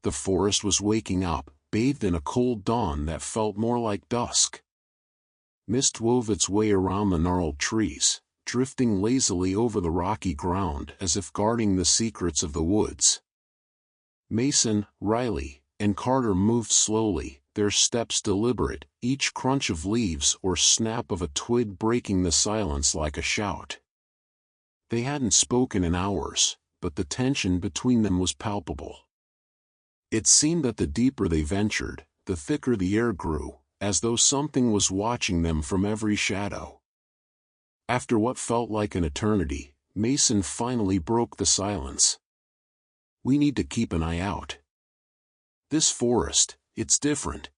The forest was waking up, bathed in a cold dawn that felt more like dusk. Mist wove its way around the gnarled trees, drifting lazily over the rocky ground as if guarding the secrets of the woods. Mason, Riley, and Carter moved slowly, their steps deliberate, each crunch of leaves or snap of a twig breaking the silence like a shout. They hadn't spoken in hours, but the tension between them was palpable. It seemed that the deeper they ventured, the thicker the air grew, as though something was watching them from every shadow. After what felt like an eternity, Mason finally broke the silence. "We need to keep an eye out. This forest, it's different."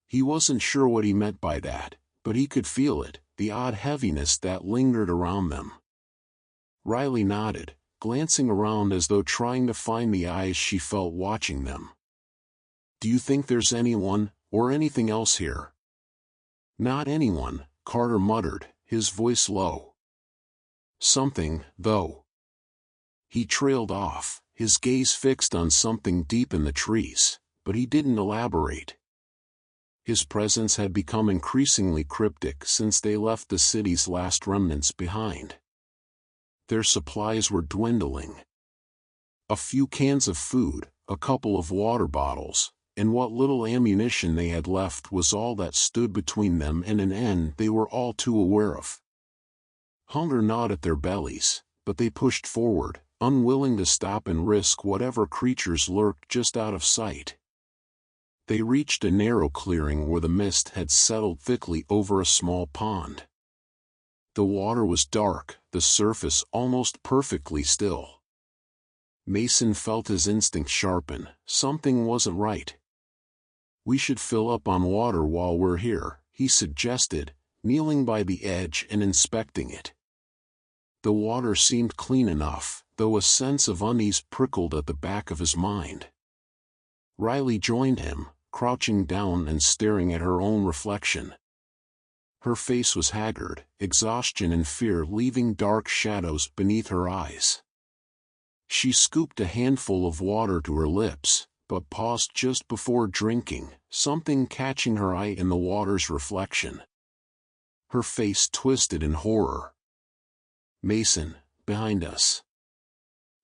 He wasn't sure what he meant by that, but he could feel it, the odd heaviness that lingered around them. Riley nodded, glancing around as though trying to find the eyes she felt watching them. "Do you think there's anyone, or anything else here?" "Not anyone," Carter muttered, his voice low. "Something, though." He trailed off, his gaze fixed on something deep in the trees, but he didn't elaborate. His presence had become increasingly cryptic since they left the city's last remnants behind. Their supplies were dwindling. A few cans of food, a couple of water bottles, and what little ammunition they had left was all that stood between them and an end they were all too aware of. Hunger gnawed at their bellies, but they pushed forward, unwilling to stop and risk whatever creatures lurked just out of sight. They reached a narrow clearing where the mist had settled thickly over a small pond. The water was dark, the surface almost perfectly still. Mason felt his instinct sharpen, something wasn't right. "We should fill up on water while we're here," he suggested, kneeling by the edge and inspecting it. The water seemed clean enough, though a sense of unease prickled at the back of his mind. Riley joined him, crouching down and staring at her own reflection. Her face was haggard, exhaustion and fear leaving dark shadows beneath her eyes. She scooped a handful of water to her lips, but paused just before drinking, something catching her eye in the water's reflection. Her face twisted in horror. "Mason, behind us."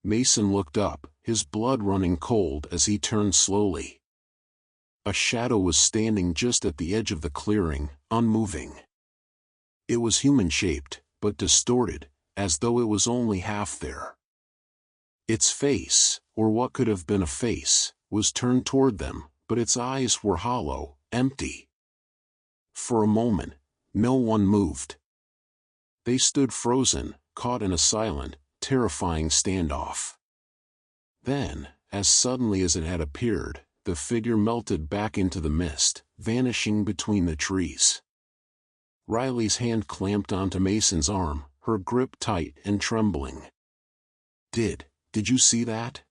Mason looked up, his blood running cold as he turned slowly. A shadow was standing just at the edge of the clearing, unmoving. It was human-shaped, but distorted, as though it was only half there. Its face, or what could have been a face, was turned toward them, but its eyes were hollow, empty. For a moment, no one moved. They stood frozen, caught in a silent, terrifying standoff. Then, as suddenly as it had appeared, the figure melted back into the mist, vanishing between the trees. Riley's hand clamped onto Mason's arm, her grip tight and trembling. Did you see that?"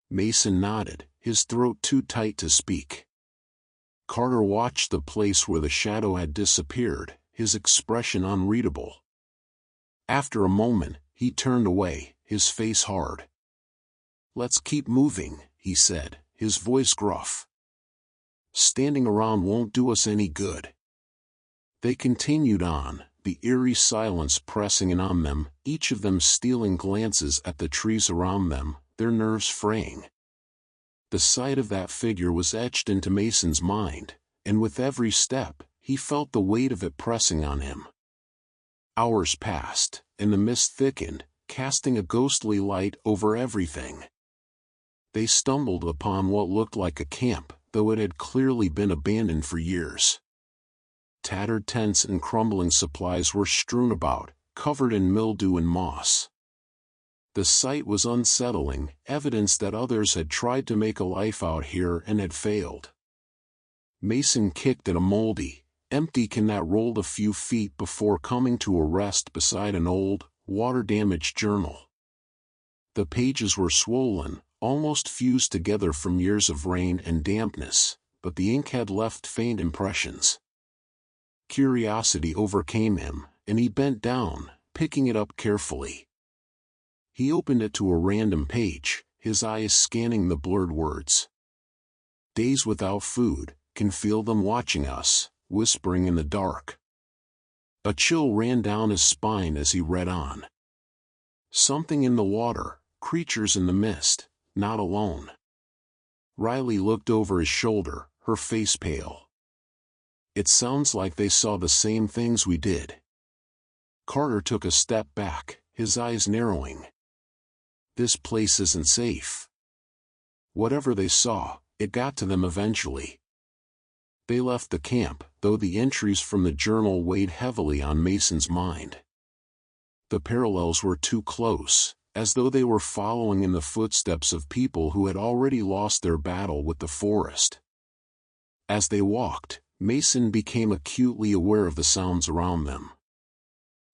Mason nodded, his throat too tight to speak. Carter watched the place where the shadow had disappeared, his expression unreadable. After a moment, he turned away, his face hard. "Let's keep moving," he said, his voice gruff. "Standing around won't do us any good." They continued on, the eerie silence pressing in on them, each of them stealing glances at the trees around them, their nerves fraying. The sight of that figure was etched into Mason's mind, and with every step, he felt the weight of it pressing on him. Hours passed, and the mist thickened, casting a ghostly light over everything. They stumbled upon what looked like a camp, though it had clearly been abandoned for years. Tattered tents and crumbling supplies were strewn about, covered in mildew and moss. The sight was unsettling, evidence that others had tried to make a life out here and had failed. Mason kicked at a moldy, empty can that rolled a few feet before coming to a rest beside an old, water-damaged journal. The pages were swollen, almost fused together from years of rain and dampness, but the ink had left faint impressions. Curiosity overcame him, and he bent down, picking it up carefully. He opened it to a random page, his eyes scanning the blurred words. Days without food, can feel them watching us, whispering in the dark. A chill ran down his spine as he read on. Something in the water, creatures in the mist, not alone. Riley looked over his shoulder, her face pale. It sounds like they saw the same things we did. Carter took a step back, his eyes narrowing. This place isn't safe. Whatever they saw, it got to them eventually. They left the camp, though the entries from the journal weighed heavily on Mason's mind. The parallels were too close, as though they were following in the footsteps of people who had already lost their battle with the forest. As they walked, Mason became acutely aware of the sounds around them.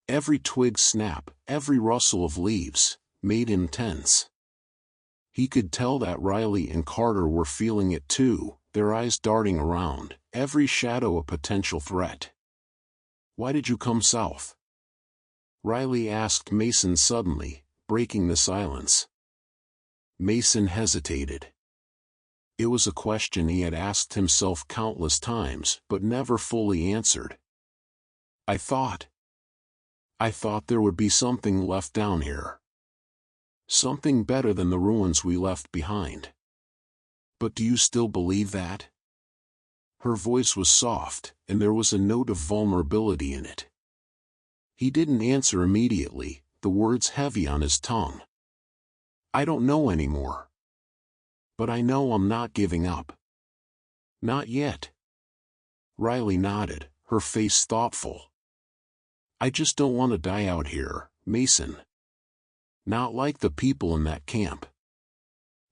Every twig snap, every rustle of leaves, made him tense. He could tell that Riley and Carter were feeling it too, their eyes darting around, every shadow a potential threat. "Why did you come south?" Riley asked Mason suddenly, breaking the silence. Mason hesitated. It was a question he had asked himself countless times but never fully answered. I thought there would be something left down here. Something better than the ruins we left behind. But do you still believe that?" Her voice was soft, and there was a note of vulnerability in it. He didn't answer immediately, the words heavy on his tongue. "I don't know anymore. But I know I'm not giving up." "Not yet." Riley nodded, her face thoughtful. "I just don't want to die out here, Mason. Not like the people in that camp."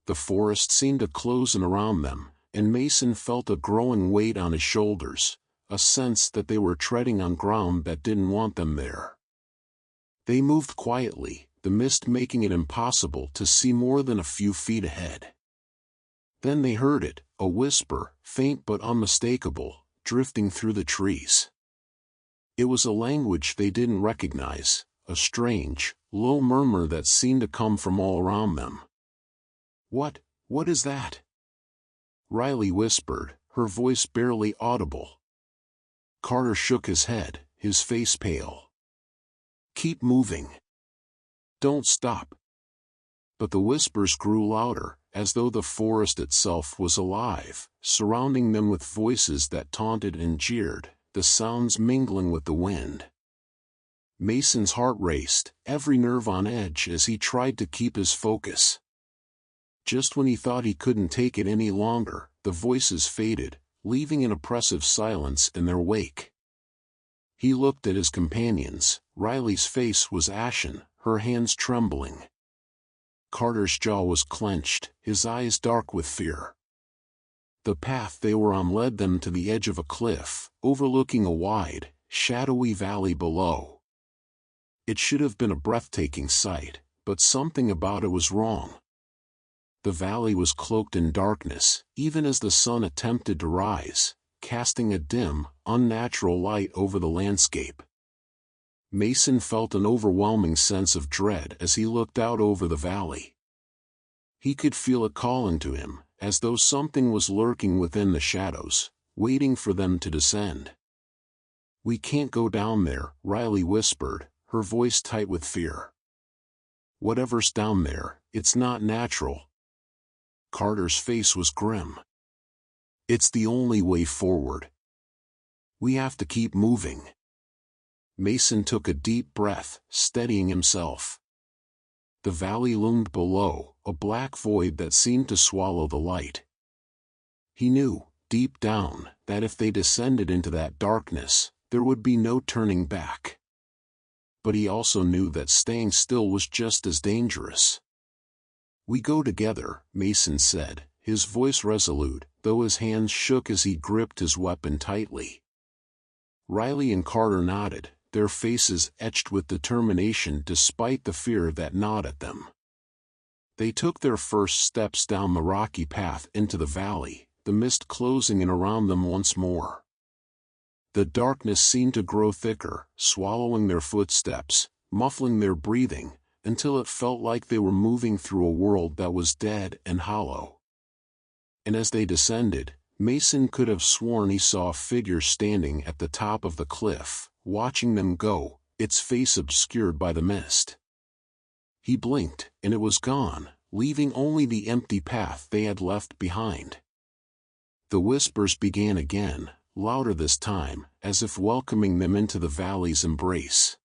The forest seemed to close in around them, and Mason felt a growing weight on his shoulders, a sense that they were treading on ground that didn't want them there. They moved quietly, the mist making it impossible to see more than a few feet ahead. Then they heard it, a whisper, faint but unmistakable, drifting through the trees. It was a language they didn't recognize, a strange, low murmur that seemed to come from all around them. What is that?" Riley whispered, her voice barely audible. Carter shook his head, his face pale. "Keep moving. Don't stop." But the whispers grew louder, as though the forest itself was alive, surrounding them with voices that taunted and jeered, the sounds mingling with the wind. Mason's heart raced, every nerve on edge as he tried to keep his focus. Just when he thought he couldn't take it any longer, the voices faded, leaving an oppressive silence in their wake. He looked at his companions. Riley's face was ashen, her hands trembling. Carter's jaw was clenched, his eyes dark with fear. The path they were on led them to the edge of a cliff, overlooking a wide, shadowy valley below. It should have been a breathtaking sight, but something about it was wrong. The valley was cloaked in darkness, even as the sun attempted to rise, casting a dim, unnatural light over the landscape. Mason felt an overwhelming sense of dread as he looked out over the valley. He could feel it calling to him, as though something was lurking within the shadows, waiting for them to descend. "We can't go down there," Riley whispered, her voice tight with fear. "Whatever's down there, it's not natural." Carter's face was grim. "It's the only way forward. We have to keep moving." Mason took a deep breath, steadying himself. The valley loomed below, a black void that seemed to swallow the light. He knew, deep down, that if they descended into that darkness, there would be no turning back. But he also knew that staying still was just as dangerous. "We go together," Mason said, his voice resolute, though his hands shook as he gripped his weapon tightly. Riley and Carter nodded, their faces etched with determination despite the fear that gnawed at them. They took their first steps down the rocky path into the valley, the mist closing in around them once more. The darkness seemed to grow thicker, swallowing their footsteps, muffling their breathing, until it felt like they were moving through a world that was dead and hollow. And as they descended, Mason could have sworn he saw a figure standing at the top of the cliff, watching them go, its face obscured by the mist. He blinked, and it was gone, leaving only the empty path they had left behind. The whispers began again, louder this time, as if welcoming them into the valley's embrace.